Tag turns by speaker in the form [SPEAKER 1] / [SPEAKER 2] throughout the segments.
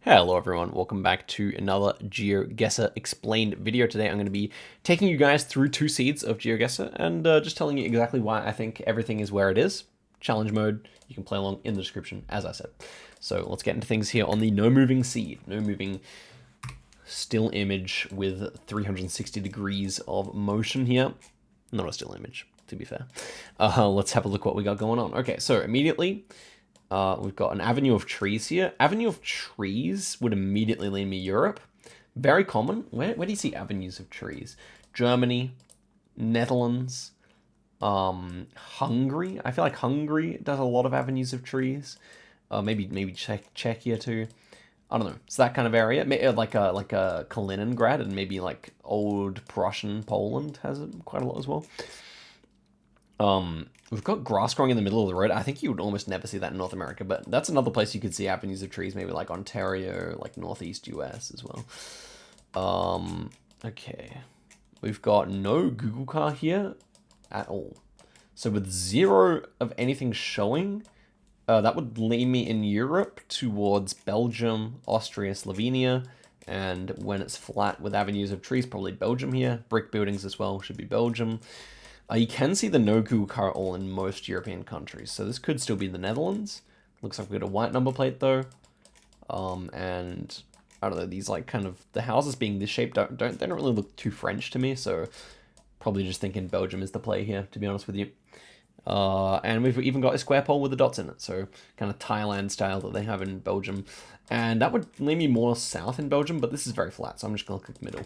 [SPEAKER 1] Hello everyone, welcome back to another Geoguessr explained video. Today I'm going to be taking you guys through two seeds of Geoguessr and just telling you exactly why I think everything is where it is. Challenge mode, you can play along in the description, as I said. So let's get into things here on the no moving seed, no moving still image with 360 degrees of motion here. Not a still image, to be fair. Let's have a look what we got going on. Okay, so immediately, we've got an avenue of trees here. Avenue of trees would immediately lead me Europe. Very common. Where do you see avenues of trees? Germany, Netherlands, Hungary. I feel like Hungary does a lot of avenues of trees. Maybe Czechia too. I don't know. It's that kind of area. Like a Kaliningrad and maybe like old Prussian Poland has it quite a lot as well. We've got grass growing in the middle of the road. I think you would almost never see that in North America, but that's another place you could see avenues of trees, maybe like Ontario, like Northeast US as well. Okay. We've got no Google car here at all. So with zero of anything showing, that would lead me in Europe towards Belgium, Austria, Slovenia, and when it's flat with avenues of trees, probably Belgium here. Brick buildings as well should be Belgium. You can see the no Google car all in most European countries, so this could still be the Netherlands. Looks like we got a white number plate though, and I don't know, these like kind of the houses being this shape they don't really look too French to me, so probably just thinking Belgium is the play here, to be honest with you. And we've even got a square pole with the dots in it, so kind of Thailand style that they have in Belgium, and that would lead me more south in Belgium, but this is very flat, so I'm just gonna click middle.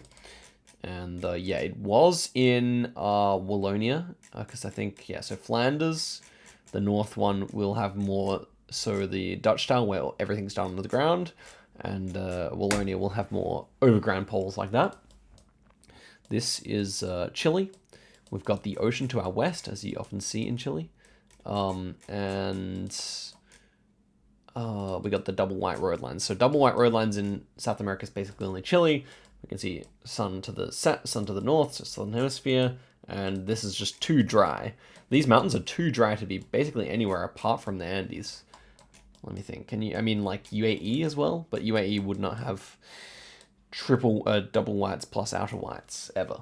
[SPEAKER 1] And yeah, it was in Wallonia, because I think, yeah, so Flanders, the north one, will have more, so the Dutch style where everything's done under the ground, and Wallonia will have more overground poles like that. This is Chile. We've got the ocean to our west, as you often see in Chile. And we got the double white road lines. So double white road lines in South America is basically only Chile. We can see sun to the north, so southern hemisphere, and this is just too dry. These mountains are too dry to be basically anywhere apart from the Andes. Let me think. Can you? I mean, like UAE as well, but UAE would not have double whites plus outer whites ever.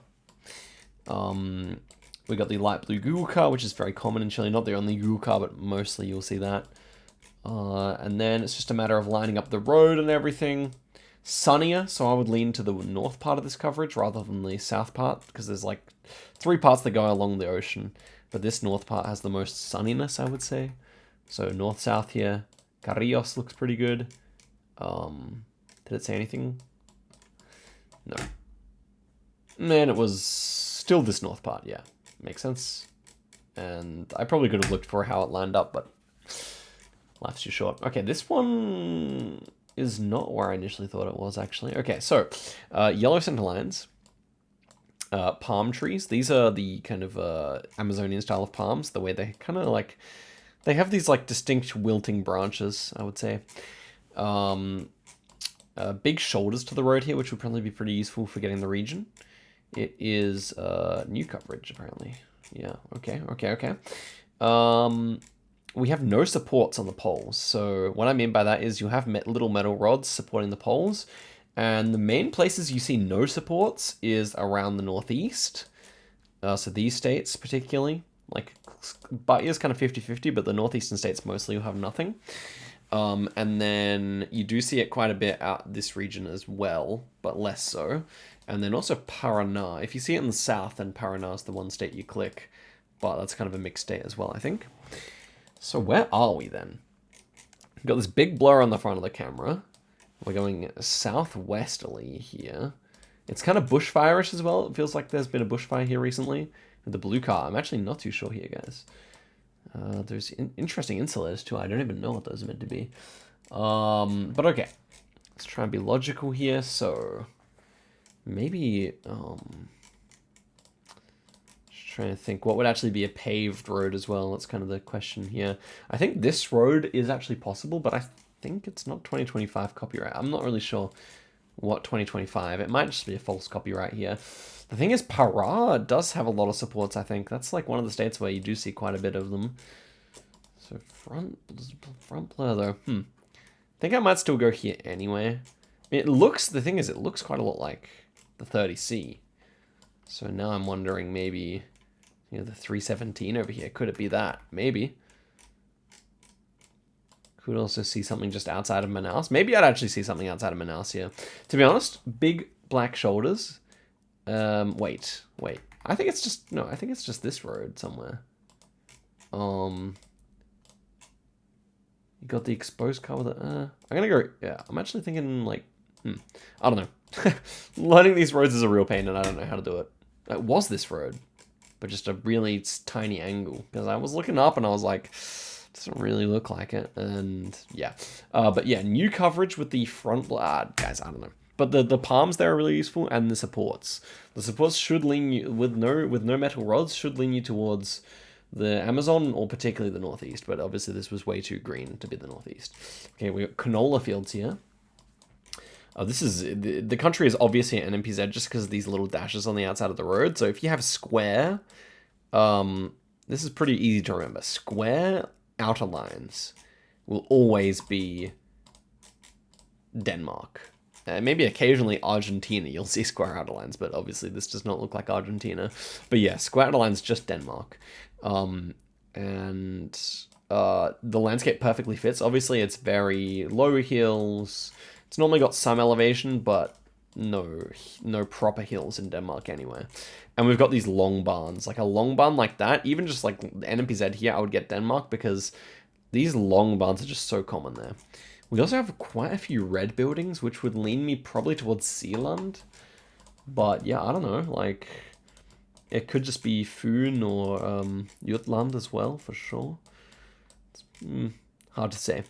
[SPEAKER 1] We got the light blue Google car, which is very common in Chile. Not the only Google car, but mostly you'll see that. And then it's just a matter of lining up the road and everything. Sunnier, so I would lean to the north part of this coverage rather than the south part, because there's like 3 parts that go along the ocean, but this north part has the most sunniness, I would say. So north-south here. Carrillos looks pretty good. Did it say anything? No. Man, it was still this north part, yeah. Makes sense. And I probably could have looked for how it lined up, but life's too short. Okay, this one is not where I initially thought it was, actually. Okay, so yellow center lines, palm trees. These are the kind of Amazonian style of palms, the way they kind of like, they have these like distinct wilting branches, I would say. Big shoulders to the road here, which would probably be pretty useful for getting the region. It is new coverage, apparently. Yeah, okay. We have no supports on the poles. So what I mean by that is you have little metal rods supporting the poles, and the main places you see no supports is around the northeast. So these states particularly, like Bahia kind of 50-50, but the northeastern states mostly will have nothing. And then you do see it quite a bit out this region as well, but less so. And then also Paraná. If you see it in the south, then Paraná is the one state you click, but that's kind of a mixed state as well, I think. So where are we then? We've got this big blur on the front of the camera. We're going southwesterly here. It's kind of bushfire-ish as well. It feels like there's been a bushfire here recently. With the blue car, I'm actually not too sure here, guys. There's interesting insulators too. I don't even know what those are meant to be. But okay. Let's try and be logical here. So maybe... trying to think what would actually be a paved road as well. That's kind of the question here. I think this road is actually possible, but I think it's not 2025 copyright. I'm not really sure what 2025. It might just be a false copyright here. The thing is, Pará does have a lot of supports, I think. That's like one of the states where you do see quite a bit of them. So front blur though. think I might still go here anyway. The thing is, it looks quite a lot like the 30C. So now I'm wondering maybe, the 317 over here. Could it be that? Maybe. Could also see something just outside of Manaus. Maybe I'd actually see something outside of Manaus here. To be honest, big black shoulders. Wait. I think it's just this road somewhere. You got the exposed car with it. I'm gonna go. Yeah, I'm actually thinking like, I don't know. Learning these roads is a real pain, and I don't know how to do it. It was this road, but just a really tiny angle. Because I was looking up and I was like, doesn't really look like it. And yeah, but yeah, new coverage with the front. Guys, I don't know. But the palms there are really useful, and the supports. The supports should lean you with no metal rods. Should lean you towards the Amazon, or particularly the Northeast, but obviously this was way too green to be the Northeast. Okay, we got canola fields here. This is, the country is obviously an NPZ just because of these little dashes on the outside of the road. So if you have square, this is pretty easy to remember. Square outer lines will always be Denmark. Maybe occasionally Argentina, you'll see square outer lines, but obviously this does not look like Argentina. But yeah, square outer lines, just Denmark. And the landscape perfectly fits. Obviously, it's very low hills. It's normally got some elevation, but no proper hills in Denmark anyway. And we've got these long barns. Like a long barn like that, even just like NMPZ here, I would get Denmark because these long barns are just so common there. We also have quite a few red buildings, which would lean me probably towards Zealand. But yeah, I don't know, like, it could just be Fyn or Jutland as well, for sure. It's, hard to say.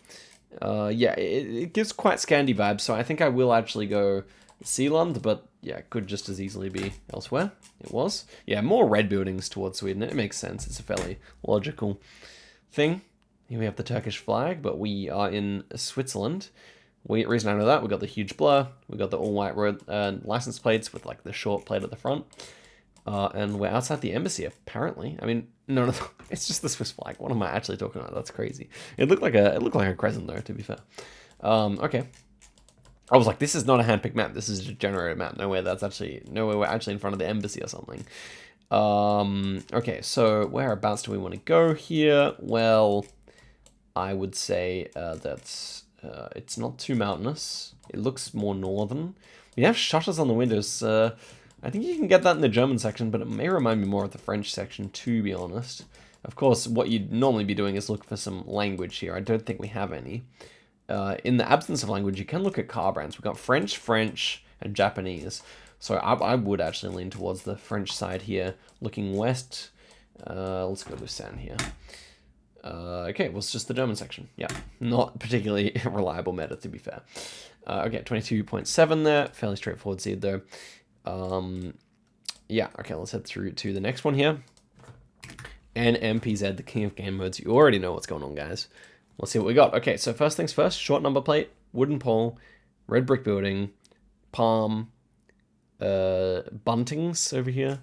[SPEAKER 1] Yeah, it gives quite Scandi vibes, so I think I will actually go Zealand, but yeah, it could just as easily be elsewhere. It was. Yeah, more red buildings towards Sweden. It makes sense. It's a fairly logical thing. Here we have the Turkish flag, but we are in Switzerland. Reason I know that, we got the huge blur, we got the all-white road license plates with like the short plate at the front, and we're outside the embassy apparently. I mean, no, it's just the Swiss flag. What am I actually talking about? That's crazy. It looked like a crescent though, to be fair. Okay. I was like, this is not a handpicked map. This is a generated map. No way we're actually in front of the embassy or something. Okay, so whereabouts do we want to go here? Well, I would say that it's not too mountainous. It looks more northern. We have shutters on the windows. I think you can get that in the German section, but it may remind me more of the French section, to be honest. Of course, what you'd normally be doing is look for some language here. I don't think we have any. In the absence of language, you can look at car brands. We've got French, and Japanese. So I would actually lean towards the French side here. Looking west, let's go to Lucerne here. Okay, well, it's just the German section. Yeah, not particularly reliable meta, to be fair. Okay, 22.7 there. Fairly straightforward seed, though. Yeah, okay, let's head through to the next one here. NMPZ, the king of game modes. You already know what's going on, guys. Let's see what we got. Okay, so first things first, short number plate, wooden pole, red brick building, palm, buntings over here,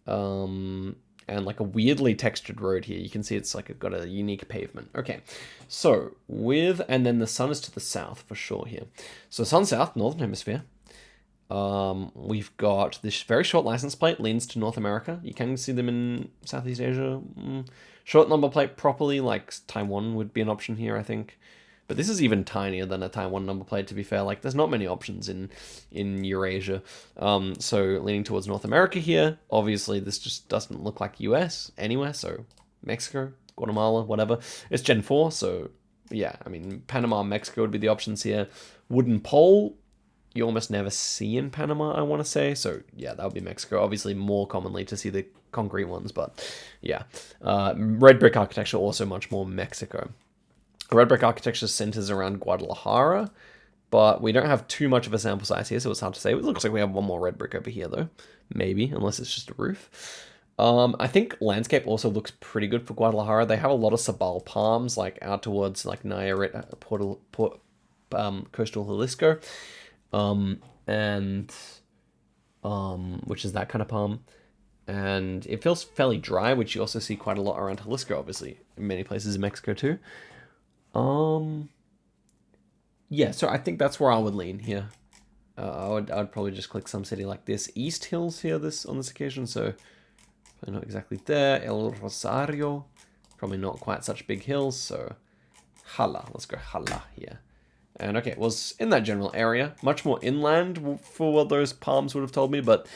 [SPEAKER 1] and like a weirdly textured road here. You can see it's like got a unique pavement. Okay, so and then the sun is to the south for sure here. So sun south, northern hemisphere. We've got this very short license plate, leans to North America. You can see them in Southeast Asia. Short number plate properly, like Taiwan would be an option here, I think. But this is even tinier than a Taiwan number plate, to be fair. Like, there's not many options in Eurasia. So leaning towards North America here. Obviously, this just doesn't look like US anywhere. So Mexico, Guatemala, whatever. It's Gen 4, so yeah. I mean, Panama, Mexico would be the options here. Wooden pole, you almost never see in Panama, I want to say. So yeah, that would be Mexico. Obviously, more commonly to see the concrete ones, but yeah. Red brick architecture, also much more Mexico. Red brick architecture centers around Guadalajara, but we don't have too much of a sample size here, so it's hard to say. It looks like we have one more red brick over here, though. Maybe, unless it's just a roof. I think landscape also looks pretty good for Guadalajara. They have a lot of sabal palms, like out towards like Nayarit, coastal Jalisco, which is that kind of palm. And it feels fairly dry, which you also see quite a lot around Jalisco, obviously, in many places in Mexico too. Yeah, so I think that's where I would lean here. I'd probably just click some city like this. East Hills here on this occasion, so probably not exactly there. El Rosario, probably not quite such big hills, so Hala. Let's go Hala here. And okay, it was in that general area, much more inland for what those palms would have told me, but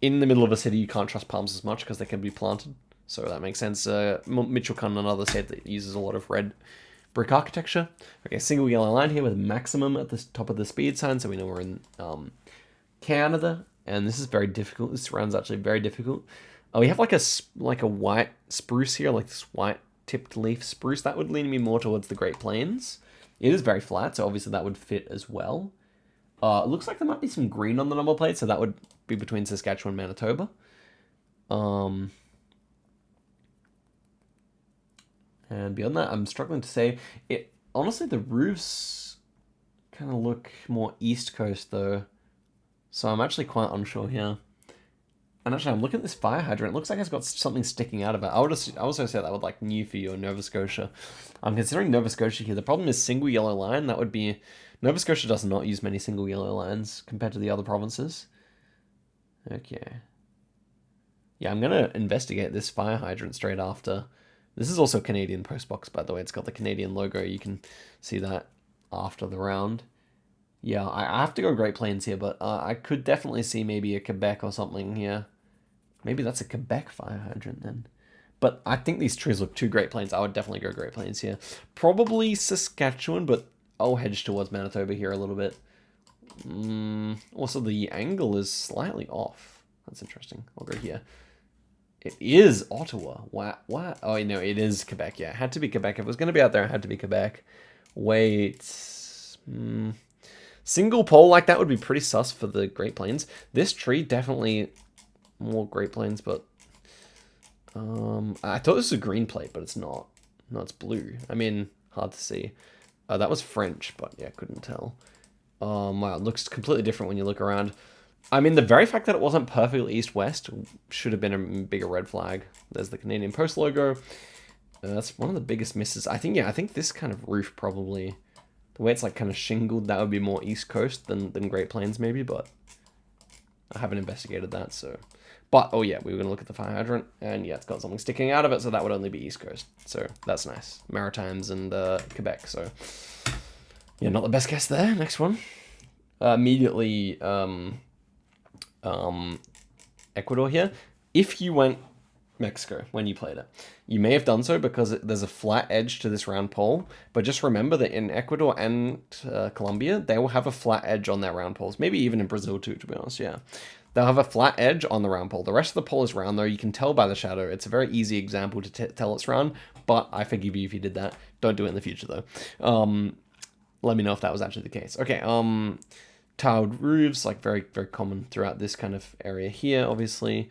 [SPEAKER 1] in the middle of a city, you can't trust palms as much because they can be planted. So that makes sense. Michoacan, another state that uses a lot of red brick architecture. Okay, single yellow line here with maximum at the top of the speed sign, so we know we're in Canada. And this is very difficult. This round's actually very difficult. We have like a white spruce here, like this white tipped leaf spruce. That would lean me more towards the Great Plains. It is very flat, so obviously that would fit as well. It looks like there might be some green on the number plate, so that would be between Saskatchewan and Manitoba. And beyond that, I'm struggling to say. Honestly, the roofs kind of look more East Coast, though. So I'm actually quite unsure here. And actually, I'm looking at this fire hydrant. It looks like it's got something sticking out of it. I would also say that would like Newfie or Nova Scotia. I'm considering Nova Scotia here. The problem is single yellow line. That would be... Nova Scotia does not use many single yellow lines compared to the other provinces. Okay. Yeah, I'm going to investigate this fire hydrant straight after. This is also Canadian postbox, by the way. It's got the Canadian logo. You can see that after the round. Yeah, I have to go Great Plains here, but I could definitely see maybe a Quebec or something here. Maybe that's a Quebec fire hydrant then. But I think these trees look too Great Plains. I would definitely go Great Plains here. Probably Saskatchewan, but I'll hedge towards Manitoba here a little bit. Also, the angle is slightly off. That's interesting. I'll go here. It is Ottawa. What? Oh, no, it is Quebec. Yeah, it had to be Quebec. If it was going to be out there, it had to be Quebec. Wait. Single pole like that would be pretty sus for the Great Plains. This tree definitely more Great Plains, but I thought this was a green plate, but it's not. No, it's blue. I mean, hard to see. That was French, but yeah, couldn't tell. Wow, it looks completely different when you look around. I mean, the very fact that it wasn't perfectly east-west should have been a bigger red flag. There's the Canadian Post logo. That's one of the biggest misses. I think this kind of roof probably, the way it's like kind of shingled, that would be more East Coast than Great Plains maybe, but I haven't investigated that, so. But, oh yeah, we were going to look at the fire hydrant, and yeah, it's got something sticking out of it, so that would only be East Coast. So that's nice. Maritimes and Quebec, so. Yeah, not the best guess there. Next one. Immediately, Ecuador here. If you went Mexico when you played it, you may have done so because there's a flat edge to this round pole, but just remember that in Ecuador and Colombia, they will have a flat edge on their round poles. Maybe even in Brazil too, to be honest, yeah. They'll have a flat edge on the round pole. The rest of the pole is round, though. You can tell by the shadow. It's a very easy example to tell it's round, but I forgive you if you did that. Don't do it in the future, though. Let me know if that was actually the case. Okay, tiled roofs, like very, very common throughout this kind of area here, obviously.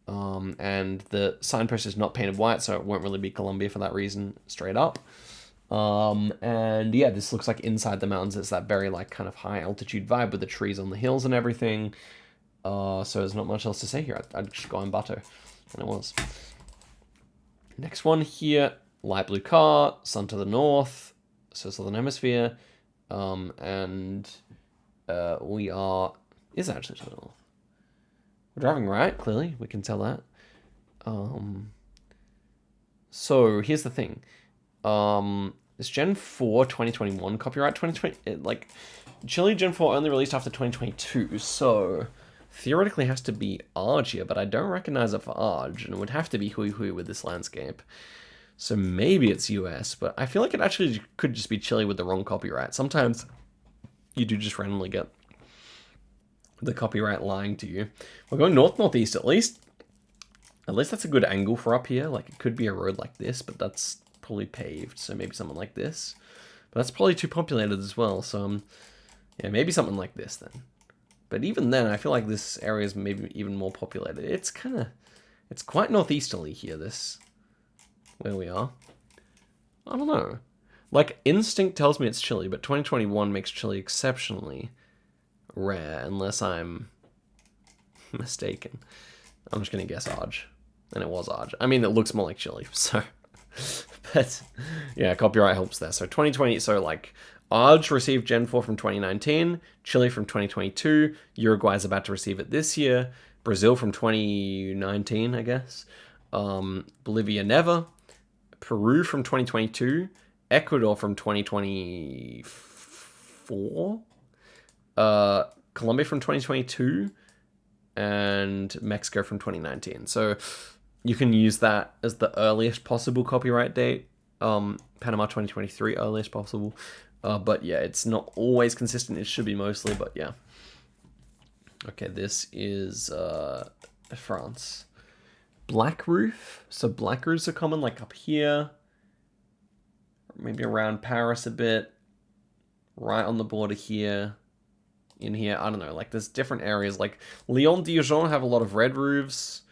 [SPEAKER 1] And the signpost is not painted white, so it won't really be Colombia for that reason, straight up. And yeah, this looks like inside the mountains. It's that very like kind of high altitude vibe with the trees on the hills and everything. So there's not much else to say here. I'd just go on Bato, and it was. Next one here, light blue car, sun to the north, so southern hemisphere, and we are, is actually to the north. We're driving right, clearly, we can tell that. So here's the thing. This Gen 4 2021 copyright 2020, like, Chile Gen 4 only released after 2022, so theoretically has to be Arge here, but I don't recognize it for Arge, and it would have to be Hui Hui with this landscape. So maybe it's US, but I feel like it actually could just be Chile with the wrong copyright. Sometimes you do just randomly get the copyright lying to you. We're going north-northeast at least. At least that's a good angle for up here. Like, it could be a road like this, but that's probably paved, so maybe something like this. But that's probably too populated as well, so yeah, maybe something like this then. But even then, I feel like this area is maybe even more populated. It's quite northeasterly here, where we are. I don't know. Like, instinct tells me it's Chile, but 2021 makes Chile exceptionally rare, unless I'm mistaken. I'm just going to guess Arge. And it was Arge. I mean, it looks more like Chile, so. But, yeah, copyright helps there. So 2020, so like, Arge received Gen 4 from 2019, Chile from 2022, Uruguay is about to receive it this year, Brazil from 2019, I guess, Bolivia never, Peru from 2022, Ecuador from 2024, Colombia from 2022, and Mexico from 2019. So you can use that as the earliest possible copyright date. Panama 2023, earliest possible. But yeah, it's not always consistent. It should be mostly, but yeah. Okay, this is France. Black roof. So black roofs are common, like up here. Maybe around Paris a bit. Right on the border here. In here, I don't know. Like there's different areas. Like Lyon, Dijon have a lot of red roofs.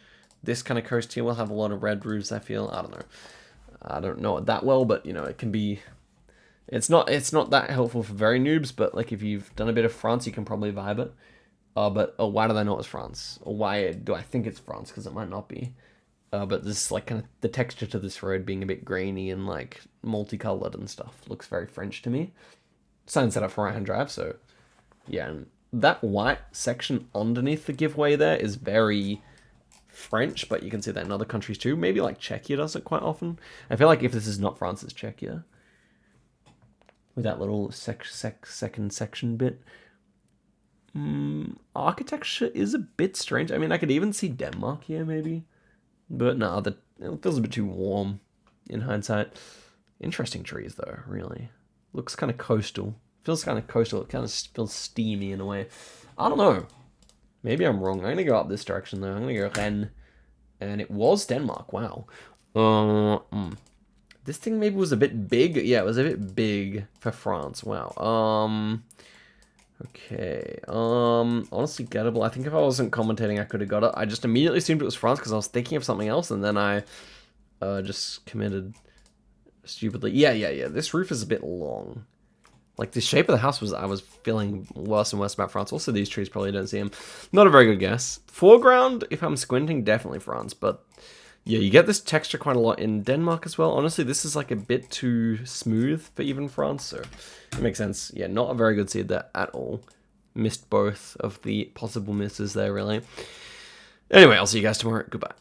[SPEAKER 1] This kind of coast here will have a lot of red roofs, I feel. I don't know. I don't know it that well, but you know, it can be... It's not that helpful for very noobs, but like if you've done a bit of France, you can probably vibe it. But why did I know it was France? Or why do I think it's France? Because it might not be. But this like kind of the texture to this road being a bit grainy and like multicolored and stuff looks very French to me. Sign set up for right-hand drive, so yeah. And that white section underneath the giveaway there is very French, but you can see that in other countries too. Maybe like Czechia does it quite often. I feel like if this is not France, it's Czechia. With that little second section bit. Architecture is a bit strange. I mean, I could even see Denmark here, maybe. But no, it feels a bit too warm in hindsight. Interesting trees, though, really. Looks kind of coastal. Feels kind of coastal. It kind of feels steamy in a way. I don't know. Maybe I'm wrong. I'm going to go up this direction, though. I'm going to go Rennes. And it was Denmark. Wow. This thing maybe was a bit big. Yeah, it was a bit big for France. Wow. Okay. Honestly gettable. I think if I wasn't commentating, I could have got it. I just immediately assumed it was France because I was thinking of something else, and then I just committed stupidly. Yeah. This roof is a bit long. Like, the shape of the house I was feeling worse and worse about France. Also, these trees probably don't see them. Not a very good guess. Foreground, if I'm squinting, definitely France. But, yeah, you get this texture quite a lot in Denmark as well. Honestly, this is, like, a bit too smooth for even France. So, it makes sense. Yeah, not a very good seed there at all. Missed both of the possible misses there, really. Anyway, I'll see you guys tomorrow. Goodbye.